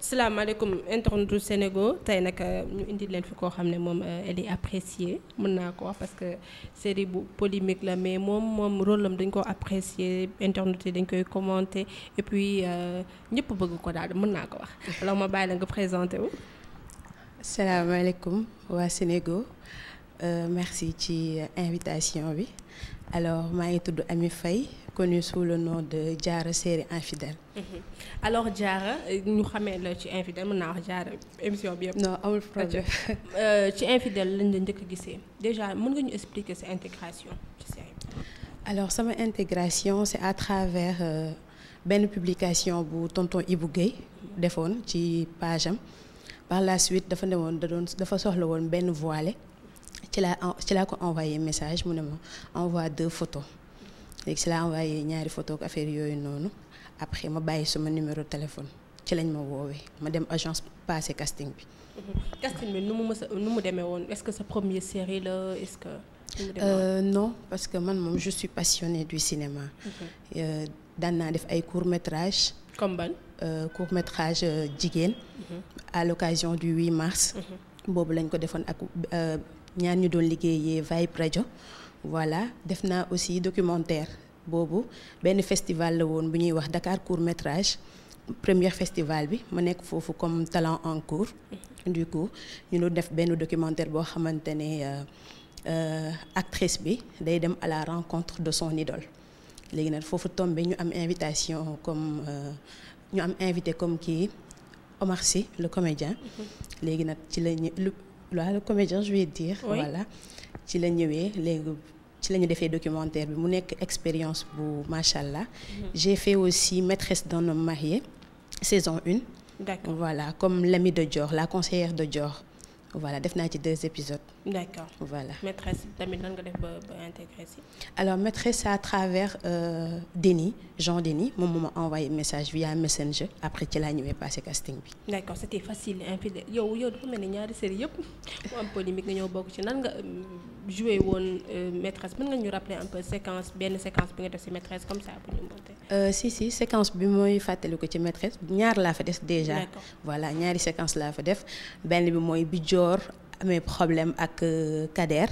salaamaaleykum internet du Sénégal tey nag ñu indi leen fi koo xam ne moom elle est appréciée mën naa ko wax parce que série bu polémique la mais moom rôle am dañ ko apprécier internet yi dañ koy commenter et puis ñëpp bëgg ko daal mën naa ko wax alors ma bàyyi la nga présenté wu. salaamaaleykum waa Sénégal merci ci invitation bi alors maa ngi tudd Ami Faye connue sous le nom de Diarra série Infidèle. alors Diarra ñu xamee la ci Infidèle mën naa wax Diarra émission bi yëpp. non amul problème ci Infidèle lañ la njëkk a gisee déjà mën nga ñu expliquer sa intégration ci série bi. alors sama intégration c'est à travers benn publication bu tonton Ibou Guèye defoon ci page am par la suite dafa ne woon dafa soxla woon benn voilé ci laa ko envoyé message mu ne ma envoie 2 photos. léegi ci laa envoyé ñaari photo ak affaire yooyu noonu après ma bàyyi suma numéro téléphone ci lañ ma woowee ma dem agence passé casting bi. casting bi nu mu demee woon est-ce que sa première série la est-ce que. Non parce que man moom je suis passionnée du cinéma. daan naa def ay court-métrage. comme ban. court-métrage jigéen. à l'occasion du 8 mars. boobu lañ ko defoon ak ñaar ñu doon liggéeyee Vibe Radio. voilà def naa aussi documentaire boobu benn festival la woon bu ñuy wax Dakar court métrage premier festival bi ma nekk foofu comme talent en cours. du coup ñu doon def benn documentaire boo xamante ne actrice bi day dem à la rencontre de son idole léegi nag foofu tombé ñu am invitation comme ñu am invité comme kii Omar Sy le comédien. léegi nag ci la ñu le comédien je vais dire. Oui. Voilà ci la ñëwee léegi. ci la ñu defee documentaire bi mu nekk expérience bu macha allah. J'ai fait aussi maîtresse d'un homme marié saison 1. D'accord. Voilà comme l'amie de Dior la conseillère de Dior voilà def naa ci 2 épisodes. D'accord. Voilà maîtresse tamit lan nga def ba intégré si. alors maîtresse à travers Denis Jean Denis moom moo ma envoyé message via Messenger après ci laa ñëwee passé casting bi. D'accord c'était facile Infidèle yow dafa mel ni ñaari série yëpp mu am polémique nga ñëw bokk ci nan nga joué woon maîtresse mën nga ñu rappeler un peu benn séquence bi nga def ci maîtresse comme ça pour ñu monter. si séquence bi mooy fàttali ko ci maîtresse ñaar laa fa def déjà. D'accord. Voilà ñaari séquence laa fa def benn bi mooy bi Dior amee problème ak Kader.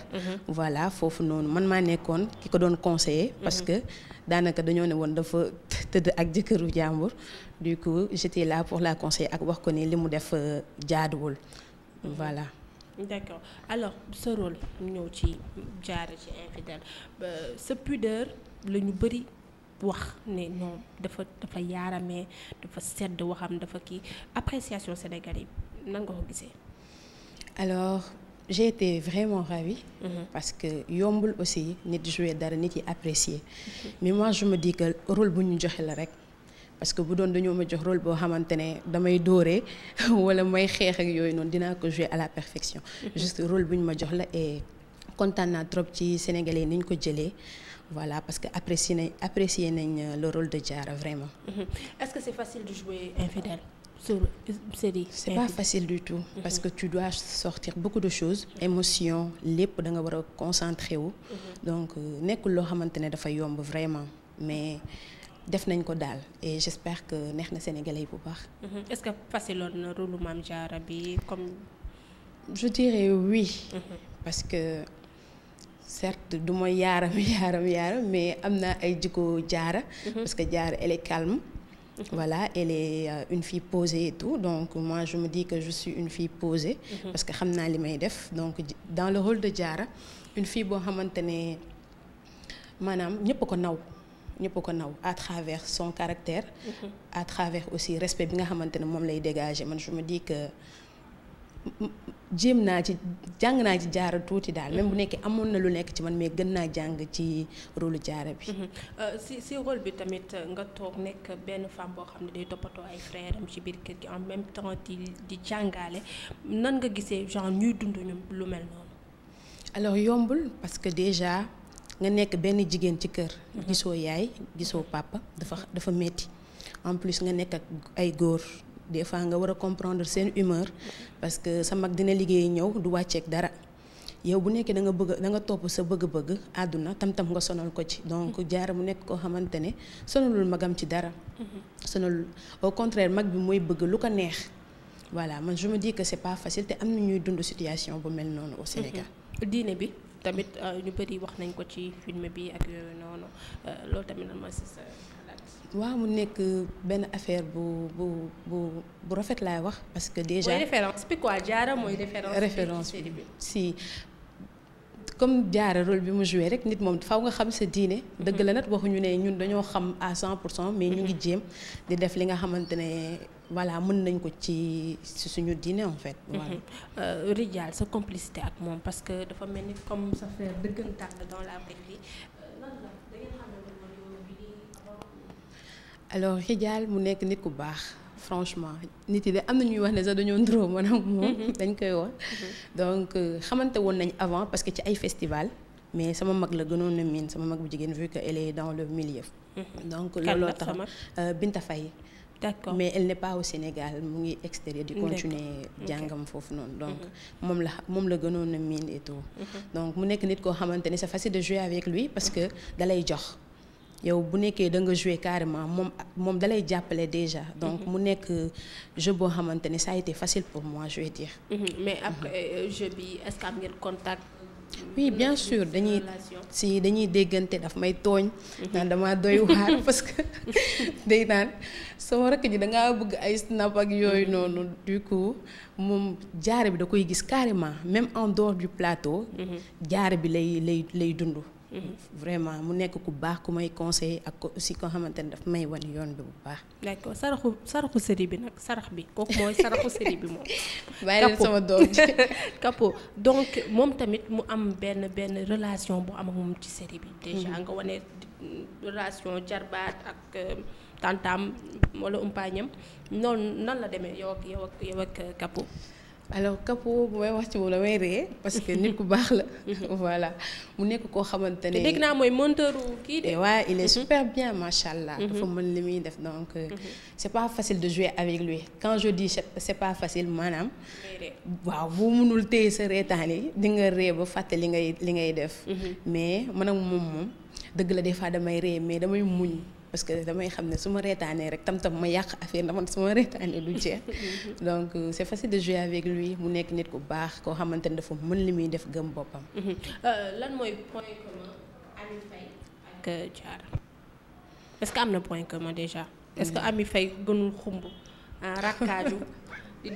Voilà foofu noonu man maa nekkoon ki ko doon conseiller. parce que daanaka dañoo ne woon dafa tëdd ak jëkkëru jàmbur du coup j'étais là pour la conseiller ak wax ko ni li mu def jaaduwul. Voilà. D'accord alors sa rôle ñëw ci Diarra ci Infidèle sa pudeur la ñu bëri wax ne non dafa yaaramee dafa sedd waxam dafa kii appréciation sénégalais yi nan nga ko gisee. alors j'ai été vraiment ravie. parce que yombul aussi nit jouer dara nit yi apprécier. mais moi je me dis que rôle bu ñu joxe la rek. parce que bu doon dañoo ma jox rôle boo xamante ne damay dóoree wala may xeex ak yooyu noonu dinaa ko jouer à la perfection. juste rôle bu ñu ma jox la et kontaan naa trop ci sénégalais ni ñu ko jëlee voilà parce que apprécier nañ le rôle de Diarra vraiment. Est-ce que c'est facile de jouer Infidèle sur série. C'est pas facile du tout parce que tu dois sortir beaucoup de choses émotion lépp da nga war a concentrer wu. donc nekkul loo xamante ne dafa yomb vraiment mais. def nañ ko daal et j'espère que neex na Sénégalais yi bu baax. Est-ce que facile loon na rôle Mame Diarra bi comme. je dirais oui. parce que certes du ma yaaram mais am na ay jikko Diarra. parce que Diarra elle est calme. voilà elle est une fille posée et tout donc moi je me dis que je suis une fille posée. parce que xam naa li may def donc dans le rôle de Diarra une fille boo xamante ne maanaam ñëpp ko naw à travers son caractère. à travers aussi respect bi nga xamante ne moom lay dégager man je me dis que jàng naa ci Diarra tuuti daal. même bu nekkee amoon na lu nekk ci man mais gën naa jàng ci rôle Diarra bi. si rôle bi tamit nga toog nekk benn femme boo xam ne day toppatoo ay frères am ci biir kër gi en même temps di jàngale nan nga gisee genre ñuy dund ñu lu mel noonu. alors yombul parce que déjà. nga nekk benn jigéen ci kër. gisoo yaay gisoo papa dafa metti en plus nga nekk ak ay góor des fois nga war a comprendre seen humeur parce que sa mag dina liggéey ñëw du wàcceek dara yow bu nekkee da nga topp sa bëgg-bëgg àdduna tam nga sonal ko ci donc Diarra mu nekk koo xamante ne sonalul magam ci dara. sonalul au contraire mag bi mooy bëgg lu ko neex voilà man je me dis que c'est pas facile te am na ñuy dund situation bu mel noonu au Sénégal. diine bi tamit ñu bëri wax nañ ko ci film bi ak yooyu noonu loolu tamit lan mooy si sa xalaat. waaw mu nekk benn affaire bu rafet laay wax parce que déjà. mooy référence bi quoi Diarra mooy référence bi si. comme Diarra rôle bi mu joué rek nit moom faw nga xam sa diine. dëgg la nag waxuñu ne ñun dañoo xam à 100% mais ñu ngi jéem di def li nga xamante ne voilà mën nañ ko ci suñu diine en fait. voilà Rijal sa complicité ak moom parce que dafa mel ni comme sa frère dëggantaan la dans la vraie vie lan la da ngeen xamante ne alors Rijal mu nekk nit ku baax. franchement nit yi de am na ñuy wax ne sax dañoo ndróo man ak moom dañ koy wax donc xamante woon nañ avant parce que ci ay festival mais sama mag la gënoon a miin sama mag bu jigéen vu que elle est dans le milieu donc looloo tax Binta Faye d'accord mais elle n'est pas au Sénégal mu ngi extérieur di continuer jàngam foofu noonu donc moom la gënoon a miin et tout donc mu nekk nit koo xamante ne c'est facile de jouer avec lui parce que dalay jox yow bu nekkee da nga jouer carrément moom dalay jàppale déjà donc mu nekk jeu boo xamante ne ça a été facile pour moi je vais dire. mais après jeu bi est-ce que am ngeen contact. oui bien sûr dañuy déggante daf may tooñ. naan damaa doy waar parce que day naan sama rakk ji da ngaa bëgg ay snap ak yooyu noonu du coup moom Diarra bi da koy gis carrément même en dehors du plateau. Diarra bi lay dund. vraiment mu nekk ku baax ku may conseiller ak ko aussi ko xamante ne daf may wan yoon bi bu baax. d'accord saraxu série bi nag sarax bi kooku mooy saraxu série bi moom. bàyyi leen sama doom Capo donc moom tamit mu am benn relation bu am ak moom ci série bi. déjà nga wane relation jarbaat ak tantam wala umpaañam noonu nan la demee yow ak Capo. alors Capo bu may wax ci moom damay ree parce que nit ku baax la. voilà mu nekk koo xamante ne. te dégg naa mooy monteur kii de. waaw il est super bien macha allah. dafa mën li muy def donc c'est pas facile de jouer avec lui quand je dis c'est pas facile maanaam. waaw boo mënul téye sa reetaan yi di nga ree ba fàtte li ngay def. mais man ak moom dëgg la des fois damay ree mais damay muñ. parce que damay xam ne su ma reetaanee rek tam ma yàq affaire ndax man su ma reetaanee du jeex donc c'est facile de jouer avec lui mu nekk nit ku baax koo xamante ne dafa mën li muy def gëm boppam. lan mooy point commun Ami Faye ak Diarra est-ce que am na point commun déjà. est-ce que Ami Faye gënul xumb rakkaaju di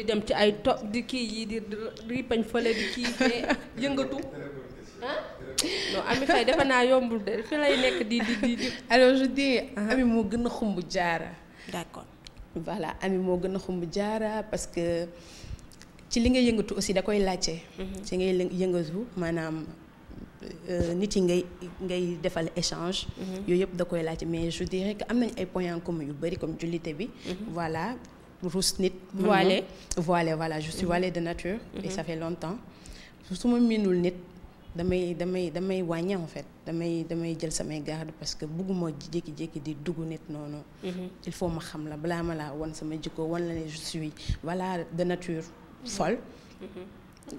dem ci ay di kii yi di ripañ fële di kii fee yëngatu non Ami Faye defe naa yombul de fi lay nekk di alors je dis Ami moo gën a xumb Diarra. d'accord voilà Ami moo gën a xumb Diarra parce que ci li nga yëngatu aussi da koy laajte. ci ngay yëngatu maanaam nit yi ngay defal échange. yooyu yëpp da koy laajte mais je dirais que am nañ ay points en commun yu bari comme jullite bi. voilà ruus nit. voilé voilà je suis voilée de nature. et ça fait longtemps su ma miinul nit. damay wàññi en fait damay jël samay garde parce que bëgguma jékki-jékki di dugg nit noonu. il faut ma xam la balaa ma laa wan sama jikko wan la ne je suis voilà de nature folle.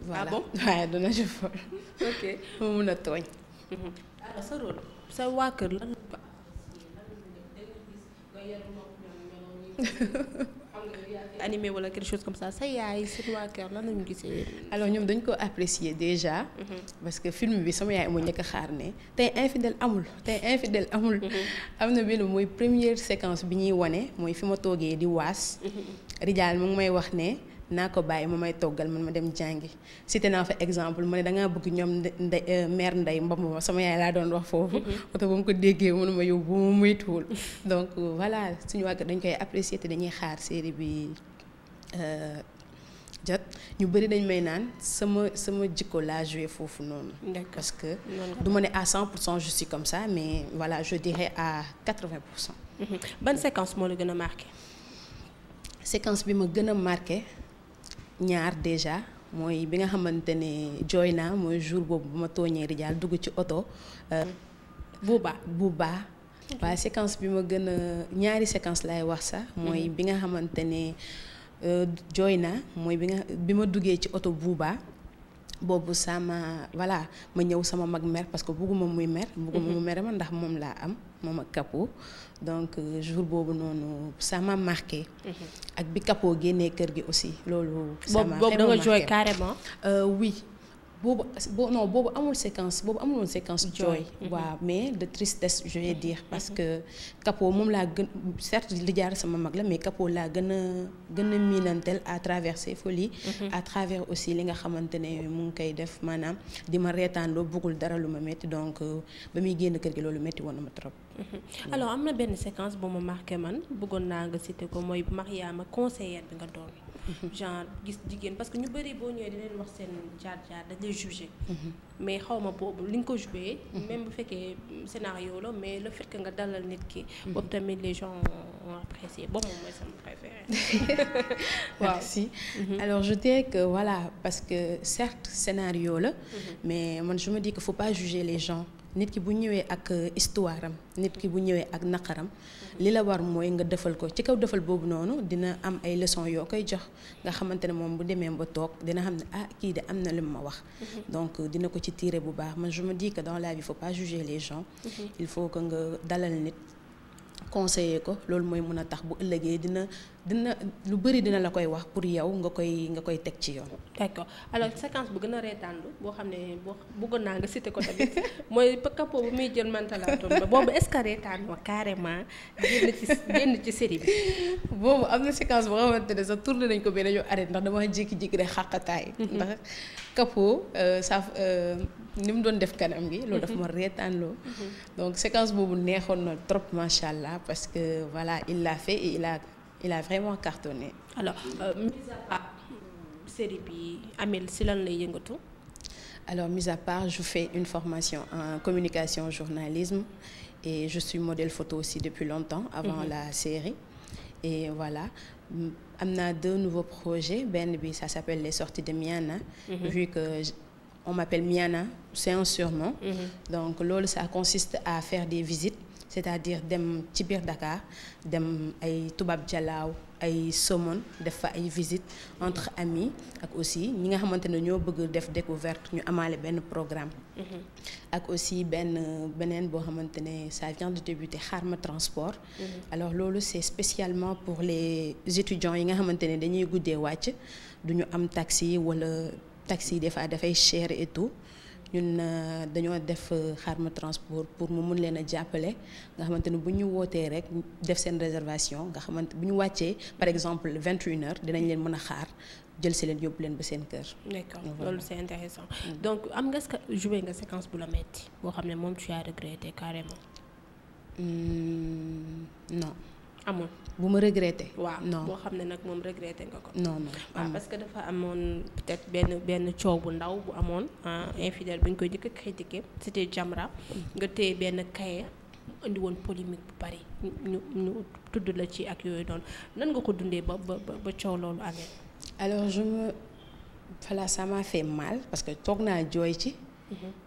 voilà bon waaye de nature folle. ok ma mun a tooñ. alors sa rôle sa waa kër lan animé wala quelque chose comme ça sa yaay seen waa kër lan lañu gisee. alors ñoom dañ ko apprécier déjà. parce que film bi sama yaay moo njëkk a xaar ne tey infidèle amul. am na benn mooy première séquence bi ñuy wane mooy fi ma toogee di waas. Rijal mu ngi may wax ne naa ko bàyyi ma may toggal man ma dem jàngi cité naa fa exemple ma ne dangaa bëgg ñoom mère Ndeye Mbamba sama yaay laa doon wax foofu. oto ba mu ko déggee mënuma yóbbu ba mu muytuwul donc voilà suñu wàgg dañ koy apprécier te dañuy xaar série bi jot ñu bëri dañ may naan sama jikko laa joué foofu noonu. parce que du ma ne à 100% je suis comme ça mais voilà je dirais à 80%. ban séquence moo la gën a marqué. séquence bi ma gën a marqué ñaar déjà mooy bi nga xamante ne jooy naa mooy jour boobu bu ma tooñee Rijal dugg ci oto. Bouba waaye séquence bi ma gën a ñaari séquence lay wax sax. mooy bi nga xamante ne jooy naa mooy bi ma duggee ci oto Bouba boobu sama voilà ma ñëw sama mag mer parce que bëgguma muy mer. bëgguma mu mere ma ndax moom laa am moom ak Capo donc jour boobu noonu ça m'a marqué. ak bi Capo génnee kër gi aussi loolu. ça m'a boobu da nga jooy carrément. Oui. boobu amul séquence boobu amul woon séquence jooy waaw mais de tristesse je vais dire parce que Capo moom laa gën certes li jaar sama mag la mais Capo laa gën a miinanteel à travers ses folies à travers aussi li nga xamante ne mu ngi koy def maanaam di ma reetaanloo bëggul dara lu ma métti donc ba muy génn kër gi loolu métti woon na ma trop. Alors am na benn séquence bu ma marqué man bëggoon naa nga cité ko mooy Mariama conseillère bi nga doon. genre gis jigéen parce que ñu bëri boo ñëwee di leen wax seen jaar-jaar dañ lay jugé. mais xaw ma boobu li nga ko joué. même bu fekkee scénario la mais le fait que nga dalal nit ki. boobu tamit les gens ont apprécié boobu moom mooy sama préféré. waaw si. Alors je dirais que voilà parce que certes scénario la. mais man je me dis que faut pas juger les gens. nit ki bu ñëwee ak histoire am nit ki bu ñëwee ak naqaram li la war mooy nga defal ko ci kaw defal boobu noonu dina am ay leçons yoo koy jox nga xamante ne moom bu demee ba toog dina xam ne ah kii de am na lu ma wax. donc dina ko ci tirer bu baax man je me dis que dans la vie il faut pas juger les gens. il faut que nga dalal nit conseiller ko loolu mooy mën a tax bu ëllëgee dina lu bëri dina la koy wax pour yow nga koy teg ci yoon. d'accord alors séquence bu gën a reetaandu boo xam ne boo bëggoon naa nga cité ko tamit mooy Capo bu muy jël mantalaatoon ba boobu est-ce que reetaan wa carrément génn ci série bi. boobu am na séquence boo xamante ne sax tourné nañ ko mais dañoo arrêté ndax dama jékki-jékki rek xàqataay. ndax Capo ni mu doon def kanam gi. loolu dafa ma reetaanloo. donc séquence boobu neexoon na trop macha allah parce que voilà il l'a fait et il a vraiment cartonné. Alors mis à part série bi Amel si lan lay yëngatu. Alors mis à part je fais une formation en communication journalisme et je suis modèle photo aussi depuis longtemps avant la série et voilà am naa 2 nouveaux projets benn bi ça s'appelle les sorties de Miana. Vu que on m'appelle Miana c'est un surnom. Donc loolu ça consiste à faire des visites. C'est-à-dire dem ci biir Dakar dem ay Toubab Jalaaw ay Somone def fa ay visites entre amis ak aussi ñi nga xamante ne ñoo bëgg def découverte ñu amaale benn programme. ak aussi beneen boo xamante ne ça vient de débuter Xarma Transport. Alors loolu c'est spécialement pour les étudiants yi nga xamante ne dañuy guddee wàcc duñu am taxi wala taxi des fois dafay cher et tout. ñun dañoo def Xarma Transport pour mu mun leen a jàppale nga xamante ne bu ñu wootee rek def seen réservation nga xamante bu ñu wàccee par exemple 21h dinañ leen mën a xaar jël si leen yóbbu leen ba seen kër. D'accord loolu c'est intéressant donc am nga joué nga séquence bu la metti boo xam ne moom tu as regretté carrément. Non. amul bu ma regretté. waaw non boo xam ne nag moom regretté nga ko. non waaw parce que dafa amoon peut-être benn coow bu ndaw bu amoon infidèle bi ñu koy njëkk a critiqué c'était Jamra nga téye benn cahier indi woon polémique bu bari ñu tudd la ci ak yooyu noonu nan nga ko dundee ba coow loolu amee. alors voilà ça m'a fait mal parce que toog naa jooy ci.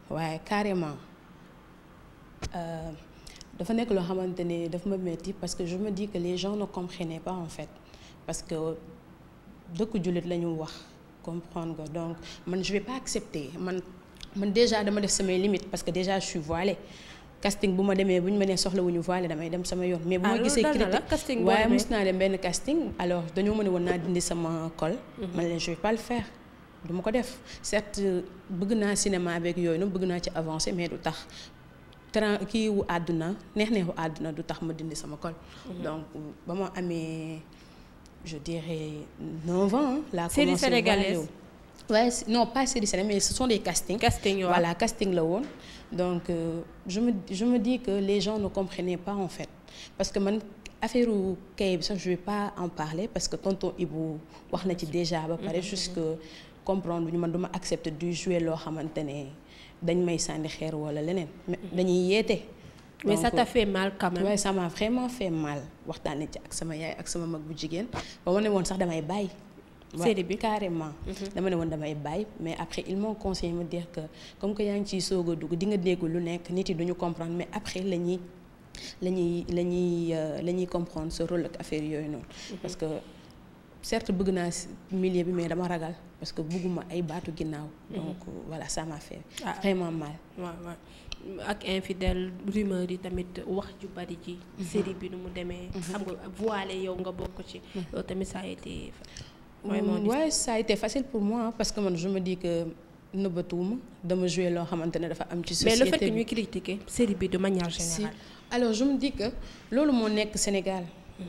waaye carrément. dafa nekk loo xamante ne dafa ma metti parce que je me dis que les gens ne comprenaient pas en fait parce que dëkk jullit la ñu wax comprendre nga donc man je vais pas accepter man déjà dama def samay limites parce que déjà je suis voilée casting bu ma demee bu ñu ma nee soxlawuñu voilée damay dem sama yoon. mais bu ma gisee critique waaye mos naa dem benn casting alors dañoo mën a woon naa dindi sama col. man leen je vais pas le faire du ma ko def certes bëgg naa cinéma beeg yooyu noonu bëgg naa ci avancer mais du tax. kii wu àdduna neex-neexu àdduna du tax ma dindi sama col. donc ba ma amee je dirais 9 ans. la série sénégalaise. waaye non pas série sénégalaise mais ce sont des castings. Voilà casting la woon donc je me dis que les gens ne comprenaient pas en fait parce que man affaire kay bi sax je vais pas en parler parce que tonton Ibou wax na ci déjà ba pare jusque comprendre ñu man duma accepter du jouer loo xamante ne. dañ may sànni xeer wala leneen dañuy yeete. mais ça t'a fait mal quand même. Ouais, ça m'a vraiment fait mal waxtaanee ci ak sama yaay ak sama mag bu jigéen ba ma ne woon sax damay bàyyi. série bi carrément. dama ne woon damay bàyyi mais après ils m'ont conseillé me dire que comme que yaa ngi ciy soog a dugg di nga dégg lu nekk nit yi duñu comprendre mais après la ñuy comprendre ce rôle ak affaire yooyu noonu. parce que certes bëgg naa milieu bi mais dama ragal parce que bëgguma ay baatu ginnaaw. donc voilà ça m'a fait vraiment mal. waaw ak infidèle rumeur yi tamit wax ju bari ci série bi nu mu demee. xam nga voilé yow nga bokk ci. loolu tamit ça a été. ouais ça a été facile pour moi parce que man je me dis que nëbbatuwuma dama joué loo xamante ne dafa am ci société bi. mais le fait que ñuy critiquer série bi de manière générale. alors je me dis que loolu moo nekk Sénégal.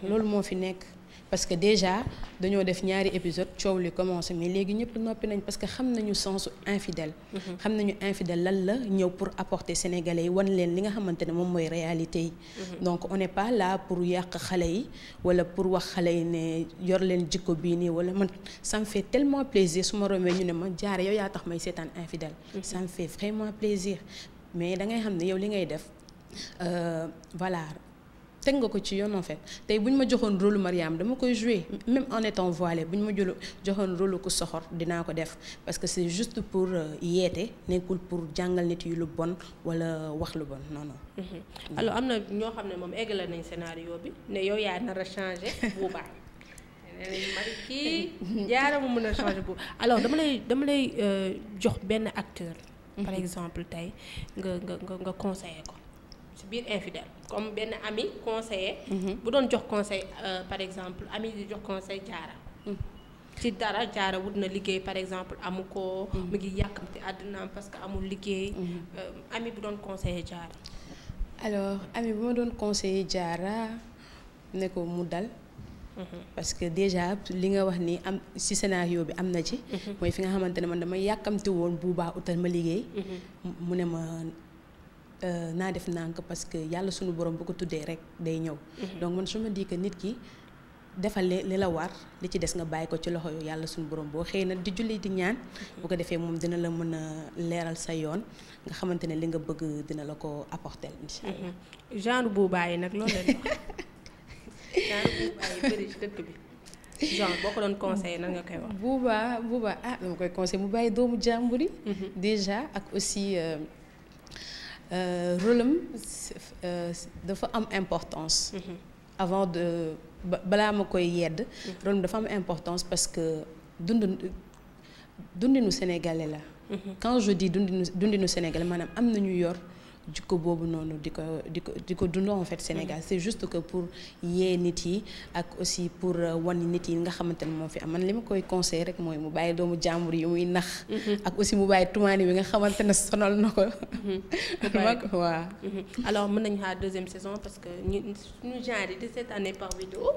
loolu moo fi nekk. parce que déjà dañoo def ñaari épisode coow li commencé mais léegi ñëpp noppi nañ parce que xam nañu sensu infidèle. xam nañu infidèle lan la ñëw pour apporter sénégalais yi wan leen li nga xamante ne moom mooy réalité yi. donc on n'est pas là pour yàq xale yi wala pour wax xale yi ne yor leen jikko bii nii wala man ça me fait tellement plaisir su ma romee ñu ne ma jaare yow yaa tax may seetaan infidèle. ça me fait vraiment plaisir mais da ngay xam ne yow li ngay def voilà. teg nga ko ci yoon en fait tey bu ñu ma joxoon rôle Mariam dama koy jouer même en étant voilée bu ñu ma joxoon rôle ku soxor dinaa ko def parce que c'est juste pour yeete nekkul pour jàngal nit yu lu bon wala wax lu bon non non. alors am na ñoo xam ne moom eggale nañ scénario bi ne yow yaa nar a changer Bouba. nee nañ mari kii jaara mu mën a changer Bouba alors dama lay jox benn acteur. par exemple tey nga conseiller ko. ci biir infidèle comme benn ami conseiller. bu doon jox conseil par exemple ami di jox conseil jaara. ci dara jaara wut na liggéey par exemple amu ko. mu ngi yàkkamti àddinaam parce que amul liggéey. ami bu doon conseiller jaara. alors ami bu ma doon conseiller jaara ne ko mu dal. parce que déjà li nga wax ni am ci scénario bi am na ci. mooy fi nga xamante ne man dama yàkkamti woon Bouba utal ma liggéey. mu ne ma. naa def nànk parce que yàlla sunu borom bu ko tuddee rek day ñëw. donc man su ma di que nit ki defal li la war li ci des nga bàyyi ko ci loxo yu yàlla sunu borom boo xëy na di julli di ñaan. bu ko defee moom dina la mën a leeral sa yoon nga xamante ne li nga bëgg dina la ko apporter incha allah. genre Bouba yi nag loolu leen wax genre Bouba yi bëri ci dëkk bi genre boo ko doon conseillé nan nga koy wax. Bouba dama koy conseillé mu bàyyi doomu jàmbur yi. déjà ak aussi. rôle am dafa am importance. avant de balaa ma koy yedd. rôle am dafa am importance parce que dundinu sénégalais la. quand je dis dundinu sénégalais maanaam am na ñu yor jikko boobu noonu di ko dund en fait Sénégal c'est juste que pour yee nit yi ak aussi pour wan nit yi nga xamante ne moo fi am man li ma koy conseiller rek mooy mu bàyyi doomu jàmbur yi muy nax. ak aussi mu bàyyi tumaani bi nga xamante ne sonal na ko. waaw. alors mën nañu xaar deuxième saison parce que ñu genre yi di seetaanee par vidéo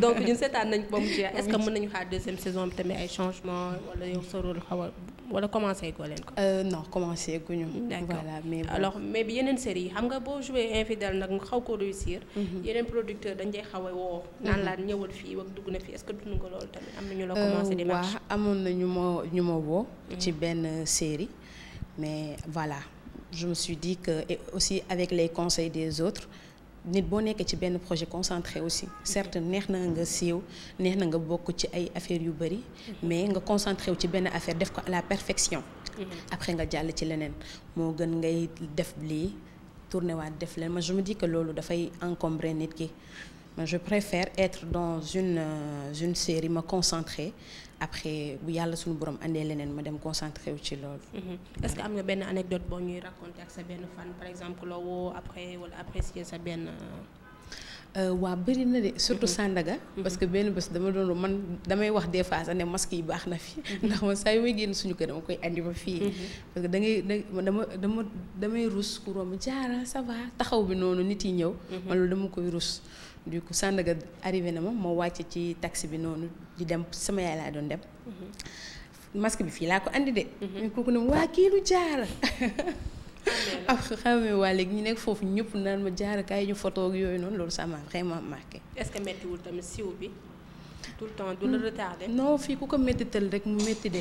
donc ñun seetaan nañ ko ba mu jeex est-ce que mën nañu xaar deuxième saison bi tamit ay changements wala yow sa rôle xaw a wala commencé goo leen ko. non commencé guñu. voilà mais alors mais bi yeneen série yi xam nga boo joué infidèle nag nga xaw ko réussir. yeneen producteur dañ lay xaw a woo. naan laa ñëwal fii wak dugg na fii est-ce que dund nga loolu tamit am na ñu la commencé démarche. waaw amoon na ñu ma woo. ci benn série mais voilà je me suis dit que et aussi avec les conseils des autres. nit boo nekkee ci benn projet concentré aussi certes neex na nga siiw neex na nga bokk ci ay affaires yu bari mais nga concentré wu ci benn affaire def ko à la perfection. après nga jàll ci leneen moo gën ngay def lii tourner waat def leen man je me dis que loolu dafay encombrer nit ki man je préfère être dans une série ma concentré après bu yàlla suñu borom andee leneen ma dem concentré wu ci loolu. est-ce que am nga benn anecdote boo ñuy raconter ak sa benn fan par exemple la woo après wala apprécier sa benn. waa bëri na de surtout Sandaga. parce que benn bés damay wax des fois sax ne masque yi baax na fi. ndax man saa yu may génn suñu kër dama koy andi ba fii. parce que damay rus ku romb jaara ça va taxaw bi noonu nit yi ñëw. man loolu dama koy rus. du coup Sandaga arrivé na ma wàcc ci taxi bi noonu di dem sama yaay laa doon dem. masque bi fii laa ko andi de. mais kooku ne waa kii lu jaara. xamee waa léegi ñu nekk foofu ñëpp naan ma jaara kaay ñu photo ak yooyu noonu loolu ça m'a vraiment marqué. est-ce que méttiwul tamit siw bi tout le temps du la retardé. non fii ku ko méttital rek mu métti de.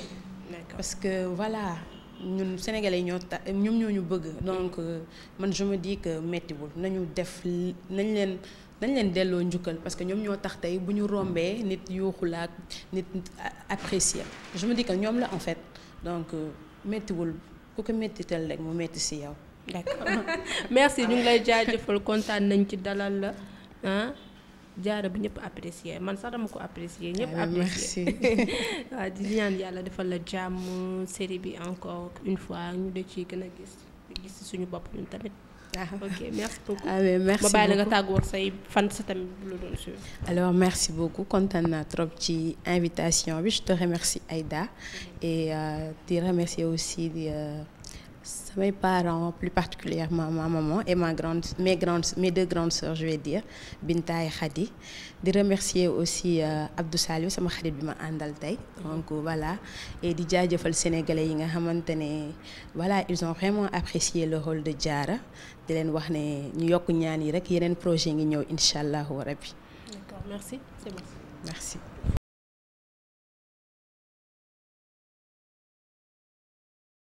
d'accord parce que voilà ñun sénégalais ñoo ñoom ñoo ñu bëgg. donc man je me dis que méttiwul nañu def nañ leen delloo njukkal parce que ñoom ñoo tax tey bu ñu rombee nit yuuxu la ak nit apprécier je me dis que ñoom la en fait donc méttiwul. ku ko méttital rek mu métti ci yow. d'accord merci ñu ngi lay jaajëfal kontaan nañ ci dalal la Diarra bi ñëpp apprécier man sax dama ko apprécier ñëpp apprécier waaw di ñaan yàlla defal la jàmm série bi encore une fois ñu de ci gën a gis suñu bopp ñun tamit. Ok, merci beaucoup. Merci beaucoup. Ba bàyyi la nga tàggoo say fan sa tamit bu la doon suivre. Alors merci beaucoup kontaan naa trop ci invitation bi je te remercie Aïda et di remercier aussi mes parents, plus particulièrement ma maman et mes deux grandes sœurs, je vais dire, Binta et Khadi. De remercier aussi Abdou Saliou, sama xarit bi ma àndal tey. Donc voilà, et di jaajëfal sénégalais yi nga xamantene voilà, ils ont vraiment apprécié le rôle de Diarra. Di leen wax ne ñu yokk ñaan yi rek yeneen projet ngi ñëw inshallah rabbi. D'accord, merci. C'est bon. Merci.